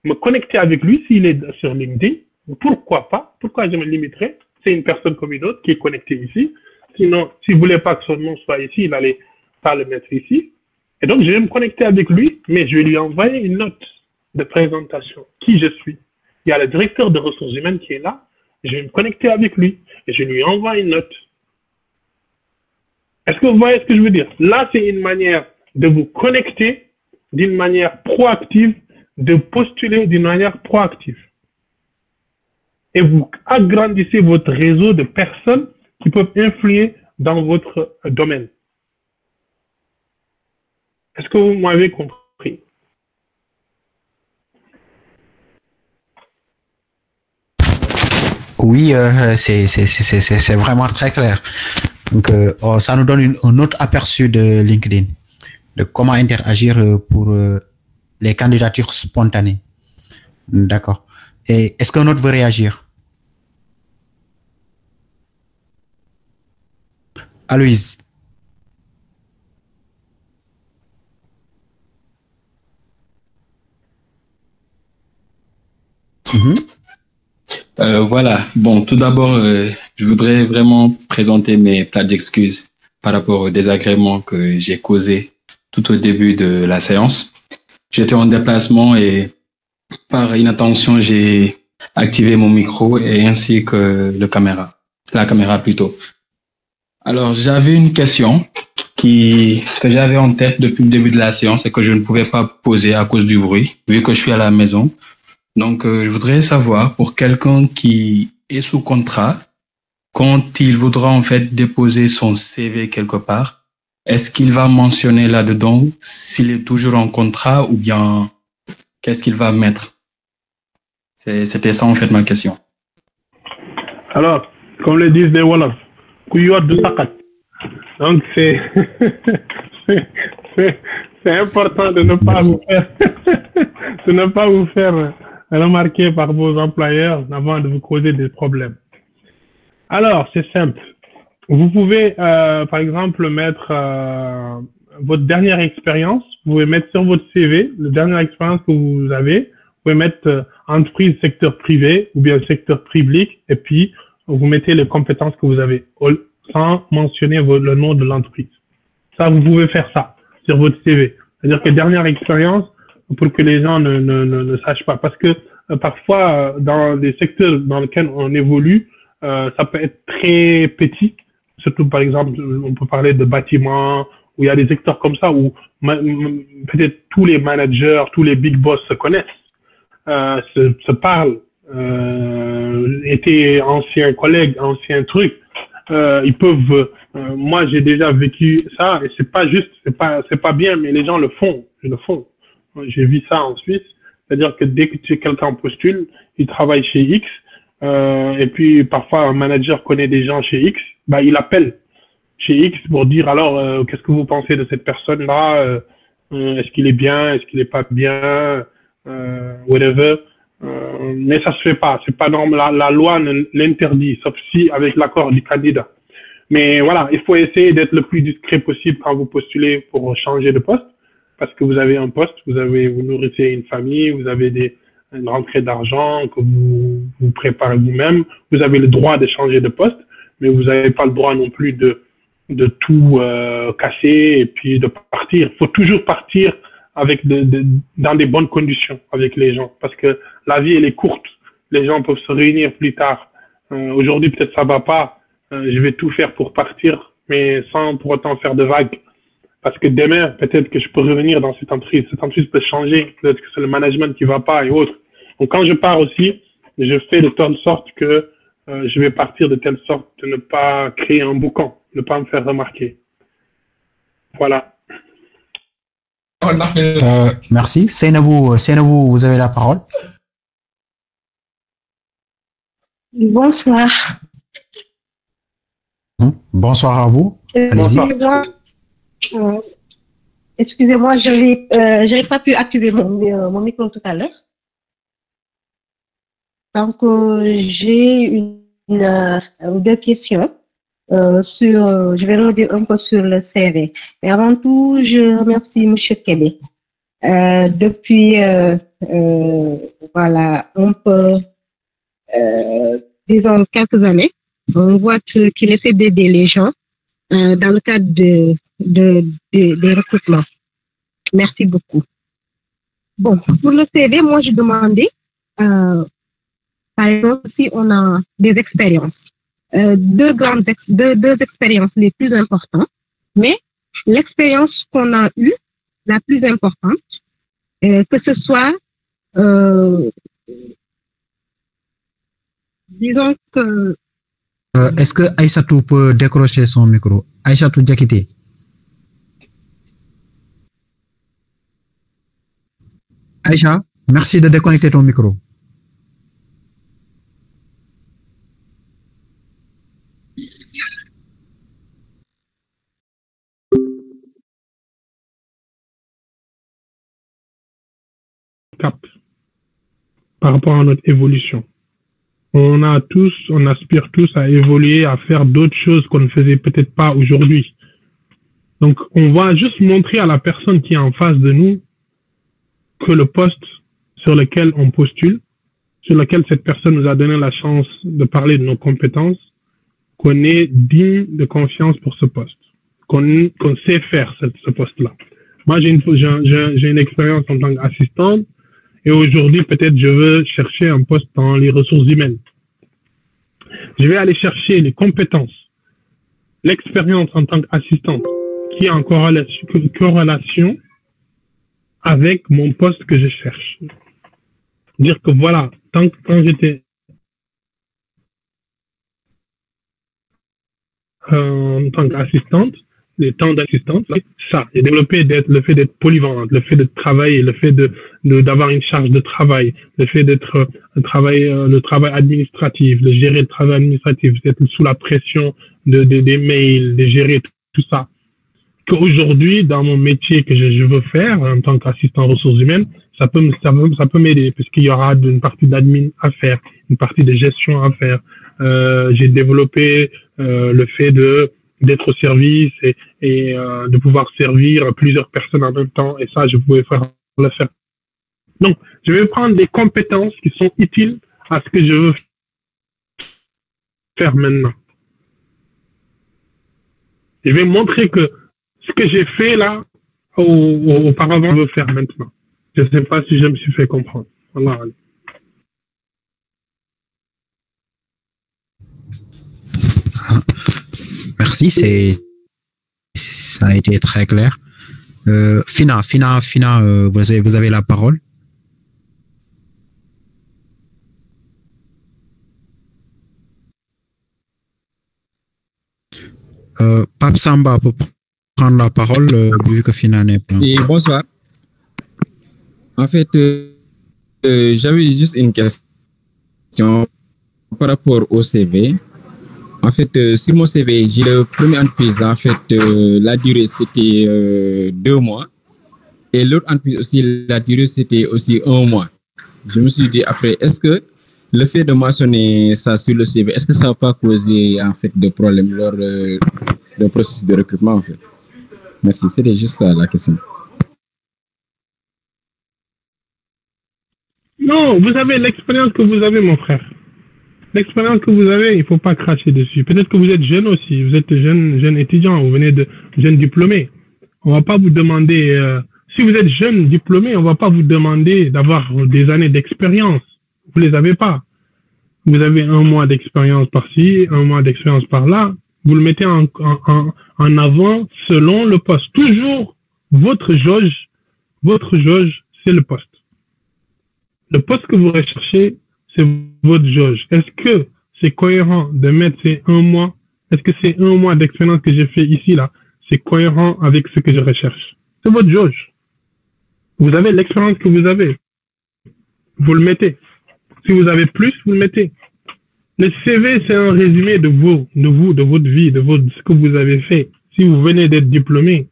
me connecter avec lui s'il est sur LinkedIn. Pourquoi pas? Pourquoi je me limiterais? C'est une personne comme une autre qui est connectée ici. Sinon, s'il ne voulait pas que son nom soit ici, il n'allait pas le mettre ici. Et donc, je vais me connecter avec lui, mais je vais lui envoyer une note de présentation, qui je suis. Il y a le directeur de ressources humaines qui est là. Je vais me connecter avec lui et je lui envoie une note. Est-ce que vous voyez ce que je veux dire? Là, c'est une manière de vous connecter d'une manière proactive, de postuler d'une manière proactive. Et vous agrandissez votre réseau de personnes qui peuvent influer dans votre domaine. Est-ce que vous m'avez compris? Oui, c'est vraiment très clair. Donc, ça nous donne un autre aperçu de LinkedIn, de comment interagir pour les candidatures spontanées. D'accord. Et est-ce qu'un autre veut réagir? Aloïse. Voilà. Bon, tout d'abord, je voudrais vraiment présenter mes plates d'excuses par rapport au désagrément que j'ai causé tout au début de la séance. J'étais en déplacement et par inattention, j'ai activé mon micro et ainsi que la caméra plutôt. Alors, j'avais une question que j'avais en tête depuis le début de la séance et que je ne pouvais pas poser à cause du bruit, vu que je suis à la maison. Donc, je voudrais savoir, pour quelqu'un qui est sous contrat, quand il voudra en fait déposer son CV quelque part, est-ce qu'il va mentionner là-dedans s'il est toujours en contrat ou bien qu'est-ce qu'il va mettre? C'était ça en fait ma question. Alors, comme le disent les Wolofs, couillot de sakat. Donc, c'est important de ne pas vous faire remarquer par vos employeurs avant de vous causer des problèmes. Alors, c'est simple. Vous pouvez, par exemple, mettre votre dernière expérience. Vous pouvez mettre sur votre CV la dernière expérience que vous avez. Vous pouvez mettre entreprise, secteur privé ou bien secteur public. Et puis, vous mettez les compétences que vous avez sans mentionner le nom de l'entreprise. Ça, vous pouvez faire ça sur votre CV. C'est-à-dire que dernière expérience, pour que les gens ne sachent pas. Parce que parfois, dans des secteurs dans lesquels on évolue, ça peut être très petit. Surtout, par exemple, on peut parler de bâtiments, où il y a des secteurs comme ça, où peut-être tous les managers, tous les big boss se connaissent, se parlent, étaient anciens collègues, anciens trucs. Ils peuvent... moi, j'ai déjà vécu ça, et c'est pas juste, c'est pas bien, mais les gens le font. J'ai vu ça en Suisse. C'est-à-dire que dès que quelqu'un postule, il travaille chez X, et puis parfois un manager connaît des gens chez X, bah il appelle chez X pour dire alors qu'est-ce que vous pensez de cette personne-là, est-ce qu'il est bien, est-ce qu'il est pas bien, whatever. Mais ça se fait pas, c'est pas normal. La loi l'interdit, sauf si avec l'accord du candidat. Mais voilà, il faut essayer d'être le plus discret possible quand vous postulez pour changer de poste, parce que vous avez un poste, vous nourrissez une famille, vous avez une rentrée d'argent que vous préparez vous-même, vous avez le droit de changer de poste, mais vous n'avez pas le droit non plus de tout casser et puis de partir. Il faut toujours partir dans des bonnes conditions avec les gens, parce que la vie, elle est courte. Les gens peuvent se réunir plus tard. Aujourd'hui, peut-être ça va pas. Je vais tout faire pour partir, mais sans pour autant faire de vagues. Parce que demain, peut-être que je peux revenir dans cette entreprise. Cette entreprise peut changer. Peut-être que c'est le management qui va pas et autres. Donc, quand je pars aussi, je fais de telle sorte que je vais partir de telle sorte de ne pas créer un boucan, ne pas me faire remarquer. Voilà. Merci. Seynabou, vous avez la parole. Bonsoir. Bonsoir à vous. Allez-y. Excusez-moi, j'avais pas pu activer mon micro tout à l'heure. Donc, j'ai deux questions je vais revenir un peu sur le CV. Mais avant tout, je remercie M. Kébé. Depuis, voilà, un peu, disons, quelques années, on voit qu'il essaie d'aider les gens dans le cadre des recrutements. Merci beaucoup. Bon, pour le CV, moi, je demandais, par exemple, si on a des expériences, deux expériences les plus importantes, mais l'expérience qu'on a eue, la plus importante, que ce soit, disons que... Est-ce que Aïssatou peut décrocher son micro? Aïssatou Diakité. Aïcha, merci de déconnecter ton micro. Cap par rapport à notre évolution. On aspire tous à évoluer, à faire d'autres choses qu'on ne faisait peut-être pas aujourd'hui. Donc, on va juste montrer à la personne qui est en face de nous que le poste sur lequel on postule, sur lequel cette personne nous a donné la chance de parler de nos compétences, qu'on est digne de confiance pour ce poste, qu'on sait faire ce poste-là. Moi, j'ai une expérience en tant qu'assistante et aujourd'hui, peut-être, je veux chercher un poste dans les ressources humaines. Je vais aller chercher les compétences, l'expérience en tant qu'assistante qui est en corrélation avec mon poste que je cherche. Dire que voilà, quand j'étais en tant qu'assistante, les temps d'assistante, ça, j'ai développé le fait d'être polyvalente, le fait de travailler, le fait d'avoir une charge de travail, le fait d'être le travail administratif, de gérer le travail administratif, d'être sous la pression des mails, de gérer tout ça. Qu'aujourd'hui, dans mon métier que je veux faire en tant qu'assistant ressources humaines, ça peut m'aider parce qu'il y aura une partie d'admin à faire, une partie de gestion à faire. J'ai développé le fait d'être au service et de pouvoir servir plusieurs personnes en même temps, et ça, je pouvais le faire. Donc, je vais prendre des compétences qui sont utiles à ce que je veux faire maintenant. Je vais montrer que ce que j'ai fait là, auparavant, je veux faire maintenant. Je ne sais pas si je me suis fait comprendre. Voilà. Merci, ça a été très clair. Fina, vous avez la parole. Pape Samba peut prendre la parole vu que Fina n'est pas. Et bonsoir. En fait, j'avais juste une question par rapport au CV. En fait, sur mon CV, j'ai le premier entreprise. En fait, la durée, c'était 2 mois. Et l'autre entreprise aussi, la durée, c'était aussi 1 mois. Je me suis dit après, est-ce que le fait de mentionner ça sur le CV, est-ce que ça ne va pas causer en fait de problèmes lors du processus de recrutement en fait? Merci, c'était juste ça la question. Non, vous avez l'expérience que vous avez, mon frère. L'expérience que vous avez, il ne faut pas cracher dessus. Peut-être que vous êtes jeune aussi, vous êtes jeune étudiant, vous venez de jeune diplômé. On ne va pas vous demander, si vous êtes jeune diplômé, on ne va pas vous demander d'avoir des années d'expérience. Vous ne les avez pas. Vous avez 1 mois d'expérience par-ci, 1 mois d'expérience par-là. Vous le mettez en avant selon le poste. Toujours votre jauge, c'est le poste. Le poste que vous recherchez, c'est votre jauge. Est-ce que c'est cohérent de mettre ces 1 mois? Est-ce que c'est 1 mois d'expérience que j'ai fait ici, là? C'est cohérent avec ce que je recherche? C'est votre jauge. Vous avez l'expérience que vous avez. Vous le mettez. Si vous avez plus, vous le mettez. Le CV, c'est un résumé de votre vie, de ce que vous avez fait. Si vous venez d'être diplômé,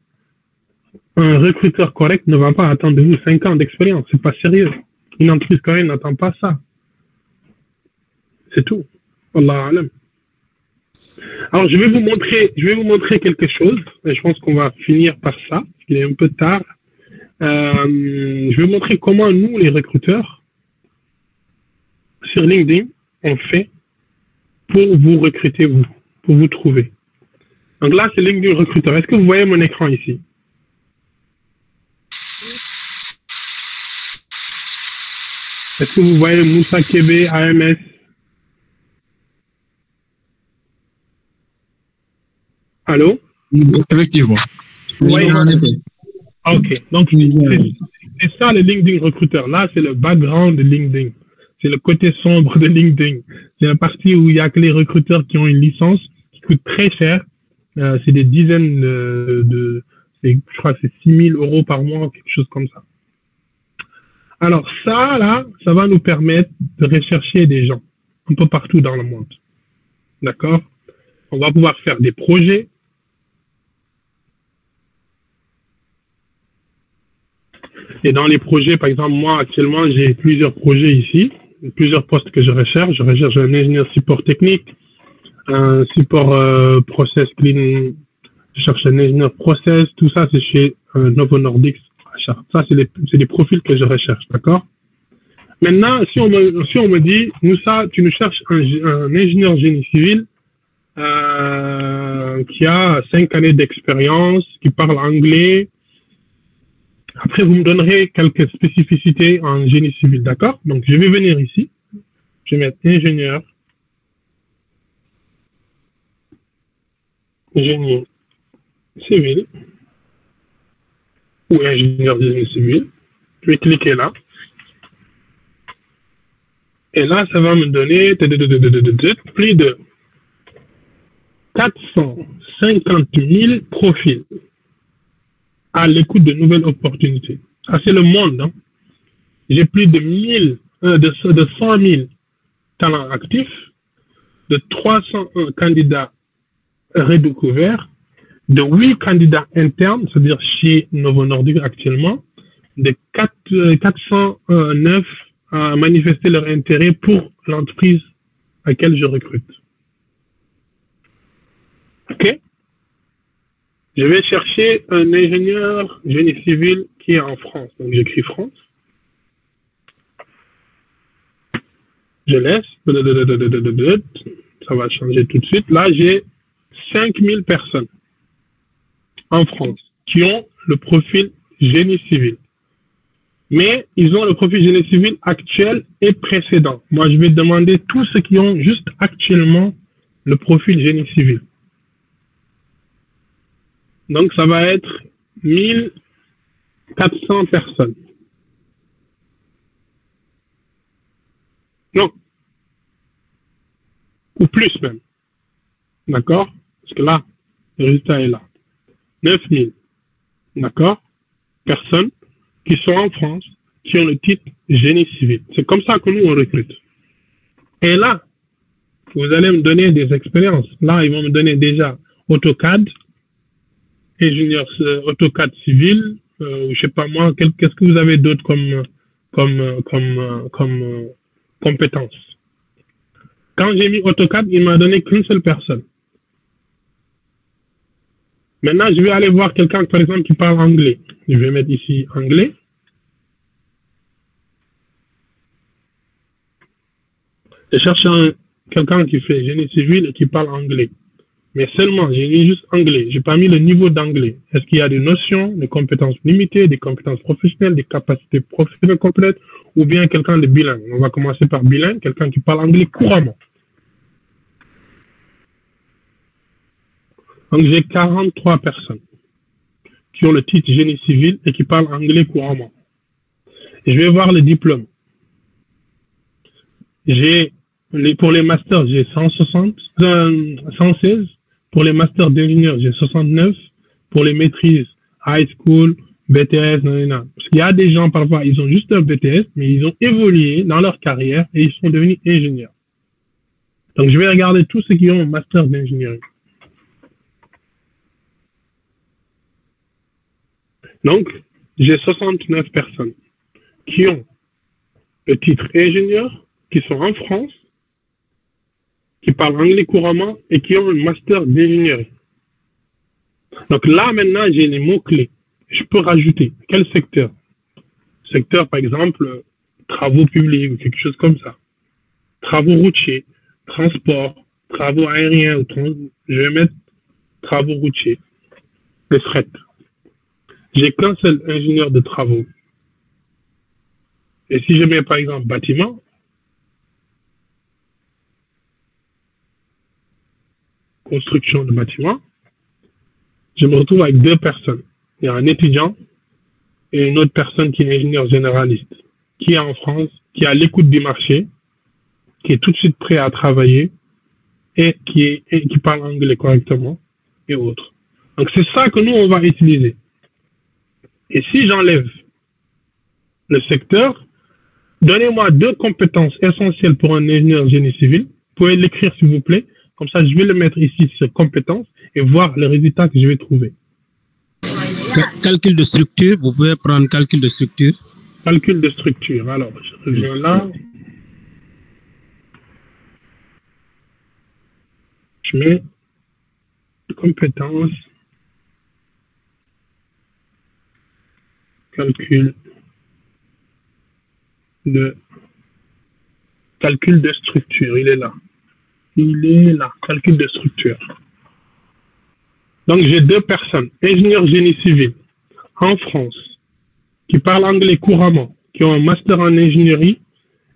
un recruteur correct ne va pas attendre de vous 5 ans d'expérience. C'est pas sérieux. Une entreprise correcte n'attend pas ça. C'est tout. Wallah alam. Alors, je vais vous montrer quelque chose. Et je pense qu'on va finir par ça, parce qu'il est un peu tard. Je vais vous montrer comment nous, les recruteurs, sur LinkedIn, on fait pour vous recruter, pour vous trouver. Donc là, c'est LinkedIn recruteur. Est-ce que vous voyez mon écran ici? Est-ce que vous voyez Moussa Kébé, AMS? Allô? Effectivement. Oui, ok. Donc, c'est ça le LinkedIn recruteur. Là, c'est le background de LinkedIn. C'est le côté sombre de LinkedIn. C'est la partie où il n'y a que les recruteurs qui ont une licence qui coûte très cher. C'est des dizaines je crois que c'est 6 000 € par mois, quelque chose comme ça. Alors ça, là, ça va nous permettre de rechercher des gens un peu partout dans le monde. D'accord? On va pouvoir faire des projets. Et dans les projets, par exemple, moi, actuellement, j'ai plusieurs projets ici, plusieurs postes que je recherche. Je recherche un ingénieur support technique, un support process clean. Je cherche un ingénieur process. Tout ça, c'est chez Novo Nordisk. Ça, c'est des profils que je recherche, d'accord? Maintenant, si on me dit, Moussa, tu nous cherches un ingénieur génie civil qui a 5 années d'expérience, qui parle anglais. Après, vous me donnerez quelques spécificités en génie civil, d'accord? Donc, je vais venir ici. Je vais mettre ingénieur. Génie civil. Ou ingénieur génie civil. Je vais cliquer là. Et là, ça va me donner plus de 450 000 profils à l'écoute de nouvelles opportunités. Ça, c'est le monde. Hein. J'ai plus de 100 000 talents actifs, de 301 candidats redécouverts, de 8 candidats internes, c'est-à-dire chez Novo Nordisk actuellement, de 409 à manifester leur intérêt pour l'entreprise à laquelle je recrute. OK? Je vais chercher un ingénieur génie civil qui est en France. Donc, j'écris France. Je laisse. Ça va changer tout de suite. Là, j'ai 5000 personnes en France qui ont le profil génie civil. Mais ils ont le profil génie civil actuel et précédent. Moi, je vais demander tous ceux qui ont juste actuellement le profil génie civil. Donc, ça va être 1400 personnes. Non. Ou plus même. D'accord? Parce que là, le résultat est là. 9000. D'accord? Personnes qui sont en France, qui ont le titre génie civil. C'est comme ça que nous, on recrute. Et là, vous allez me donner des expériences. Là, ils vont me donner déjà AutoCAD, ingénieur AutoCAD civil, je sais pas moi, qu'est-ce que vous avez d'autre comme compétence? Quand j'ai mis AutoCAD, il m'a donné qu'une seule personne. Maintenant, je vais aller voir quelqu'un, par exemple, qui parle anglais. Je vais mettre ici anglais. Je cherche quelqu'un qui fait génie civil et qui parle anglais. Mais seulement, j'ai mis juste anglais. Je n'ai pas mis le niveau d'anglais. Est-ce qu'il y a des notions, des compétences limitées, des compétences professionnelles, des capacités professionnelles complètes, ou bien quelqu'un de bilingue? On va commencer par bilingue, quelqu'un qui parle anglais couramment. Donc, j'ai 43 personnes qui ont le titre génie civil et qui parlent anglais couramment. Et je vais voir le diplôme. Pour les masters, j'ai 116. Pour les masters d'ingénieur, j'ai 69. Pour les maîtrises, high school, BTS, nanana. Parce qu'il y a des gens, parfois, ils ont juste un BTS, mais ils ont évolué dans leur carrière et ils sont devenus ingénieurs. Donc, je vais regarder tous ceux qui ont un master d'ingénierie. Donc, j'ai 69 personnes qui ont le titre ingénieur, qui sont en France, qui parlent anglais couramment et qui ont un master d'ingénierie. Donc là, maintenant, j'ai les mots-clés. Je peux rajouter quel secteur? Secteur, par exemple, travaux publics ou quelque chose comme ça. Travaux routiers, transport, travaux aériens. Je vais mettre travaux routiers, le fret. J'ai qu'un seul ingénieur de travaux. Et si je mets, par exemple, bâtiment, construction de bâtiment, je me retrouve avec deux personnes. Il y a un étudiant et une autre personne qui est ingénieur généraliste, qui est en France, qui est à l'écoute du marché, qui est tout de suite prêt à travailler et qui parle anglais correctement et autres. Donc c'est ça que nous, on va utiliser. Et si j'enlève le secteur, donnez-moi deux compétences essentielles pour un ingénieur génie civil. Vous pouvez l'écrire s'il vous plaît. Comme ça, je vais le mettre ici sur compétences et voir le résultat que je vais trouver. Calcul de structure, vous pouvez prendre calcul de structure. Calcul de structure, alors je reviens là. Je mets compétences, calcul de structure, il est là. Il est là, calcul de structure. Donc, j'ai deux personnes, ingénieurs génie civil, en France, qui parlent anglais couramment, qui ont un master en ingénierie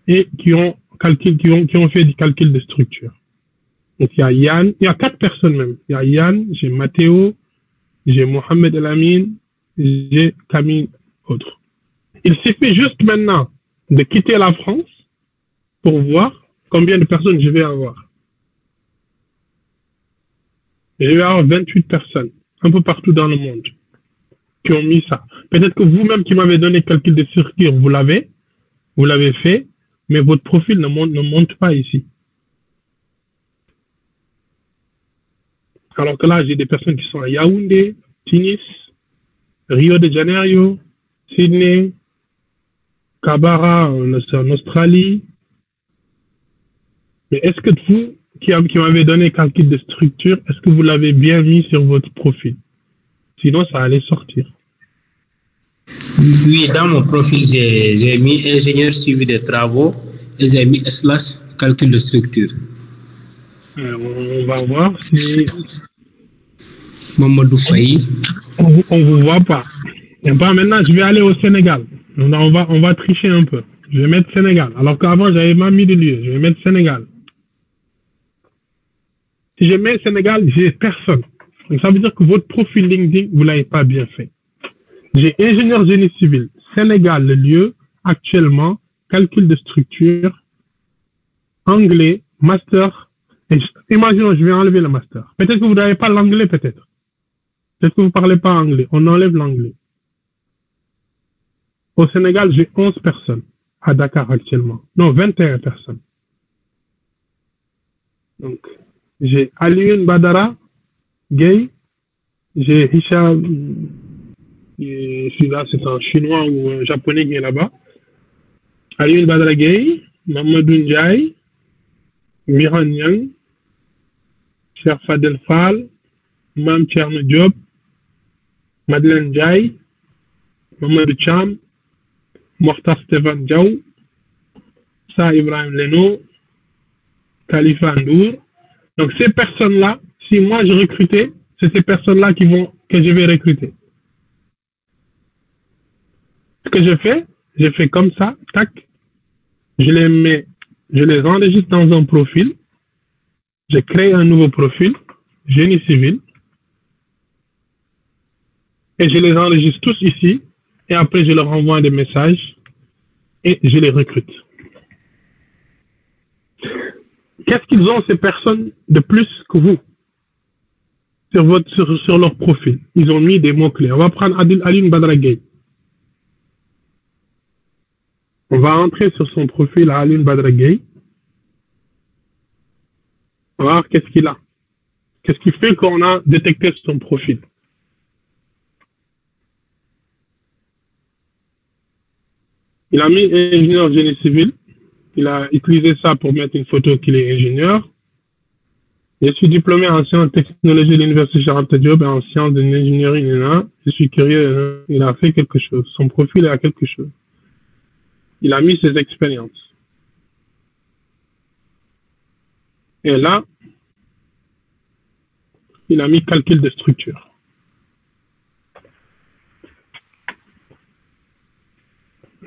et qui ont fait du calcul de structure. Donc, il y a Yann, il y a quatre personnes même. Il y a Yann, j'ai Mathéo, j'ai Mohamed El Amin, j'ai Camille, autre. Il suffit juste maintenant de quitter la France pour voir combien de personnes je vais avoir. Je vais avoir 28 personnes, un peu partout dans le monde, qui ont mis ça. Peut-être que vous-même qui m'avez donné calcul de structure, vous l'avez fait, mais votre profil ne monte pas ici. Alors que là, j'ai des personnes qui sont à Yaoundé, Tunis, Rio de Janeiro, Sydney, Cabara, en Australie. Mais est-ce que vous, qui m'avez donné calcul de structure, est-ce que vous l'avez bien mis sur votre profil? Sinon, ça allait sortir. Oui, dans mon profil, j'ai mis ingénieur suivi des travaux et j'ai mis / calcul de structure. On va voir si... Mamadou Faye. On ne vous voit pas. Et ben maintenant, je vais aller au Sénégal. On va tricher un peu. Je vais mettre Sénégal. Alors qu'avant, j'avais pas mis de lieu. Je vais mettre Sénégal. Si je mets Sénégal, j'ai personne. Donc ça veut dire que votre profil LinkedIn, vous ne l'avez pas bien fait. J'ai ingénieur génie civil, Sénégal, le lieu, actuellement, calcul de structure, anglais, master. Et imaginons, je vais enlever le master. Peut-être que vous n'avez pas l'anglais, peut-être. Peut-être que vous ne parlez pas anglais. On enlève l'anglais. Au Sénégal, j'ai 11 personnes à Dakar actuellement. Non, 21 personnes. Donc, j'ai Alioune Badara, Gay, j'ai Hicham, celui-là c'est un chinois ou un japonais qui est là-bas. Alioune Badara Gay, Mamadou Ndiaye, Miran Nyang, Cheikh Fadel Fall, Mam Tcherno Diop, Madeleine Ndiaye, Mamadou Cham, Mokhtar Stéphane Diaw, Sa Ibrahim Leno, Khalifa Ndour. Donc ces personnes-là, si moi je recrutais, c'est ces personnes-là que je vais recruter. Ce que je fais comme ça, tac, je les enregistre dans un profil, je crée un nouveau profil, génie civil, et je les enregistre tous ici, et après je leur envoie des messages, et je les recrute. Qu'est-ce qu'ils ont, ces personnes, de plus que vous sur leur profil? Ils ont mis des mots-clés. On va prendre Alioune Badara Gueye. On va entrer sur son profil à Alioune Badara Gueye. On va voir qu'est-ce qu'il a. Qu'est-ce qui fait qu'on a détecté son profil? Il a mis ingénieur génie civil. Il a utilisé ça pour mettre une photo qu'il est ingénieur. Je suis diplômé en sciences et technologies de l'Université Cheikh Anta Diop et en sciences de l'ingénierie. Je suis curieux. Il a fait quelque chose. Son profil a quelque chose. Il a mis ses expériences. Et là, il a mis calcul de structure.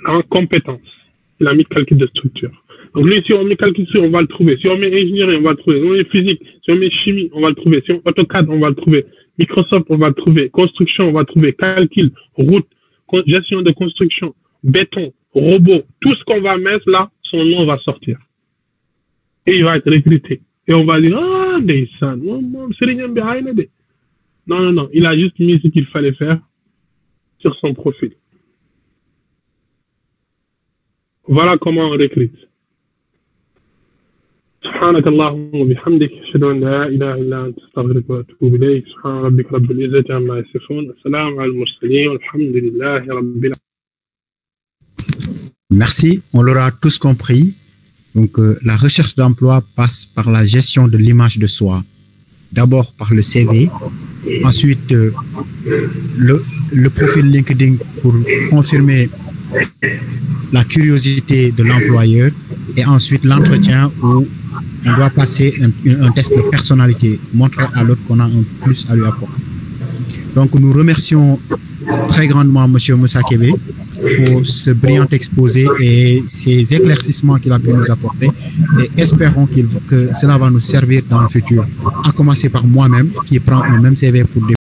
En compétence, il a mis calcul de structure. Donc lui, si on met calcul de structure, on va le trouver. Si on met ingénierie, on va le trouver. Si on met physique, si on met chimie, on va le trouver. Si on met AutoCAD, on va le trouver. Microsoft, on va le trouver. Construction, on va le trouver. Calcul, route, gestion de construction, béton, robot. Tout ce qu'on va mettre là, son nom va sortir. Et il va être recruté. Et on va dire, ah, Deysan, non, il a juste mis ce qu'il fallait faire sur son profil. Voilà comment on recrute. سبحانك اللهم وبحمدك أشهد أن لا إله إلا أنت أستغفرك وأتوب إليك سبحان ربك رب العزة عما يصفون السلام على المرسلين والحمد لله رب العالمين. Merci, on l'aura tous compris. Donc, la recherche d'emploi passe par la gestion de l'image de soi. D'abord par le CV, ensuite le profil LinkedIn pour confirmer la curiosité de l'employeur et ensuite l'entretien où on doit passer un test de personnalité, montrer à l'autre qu'on a un plus à lui apporter. Donc, nous remercions très grandement M. Moussa Kébé pour ce brillant exposé et ces éclaircissements qu'il a pu nous apporter et espérons que cela va nous servir dans le futur, à commencer par moi-même qui prends un même CV pour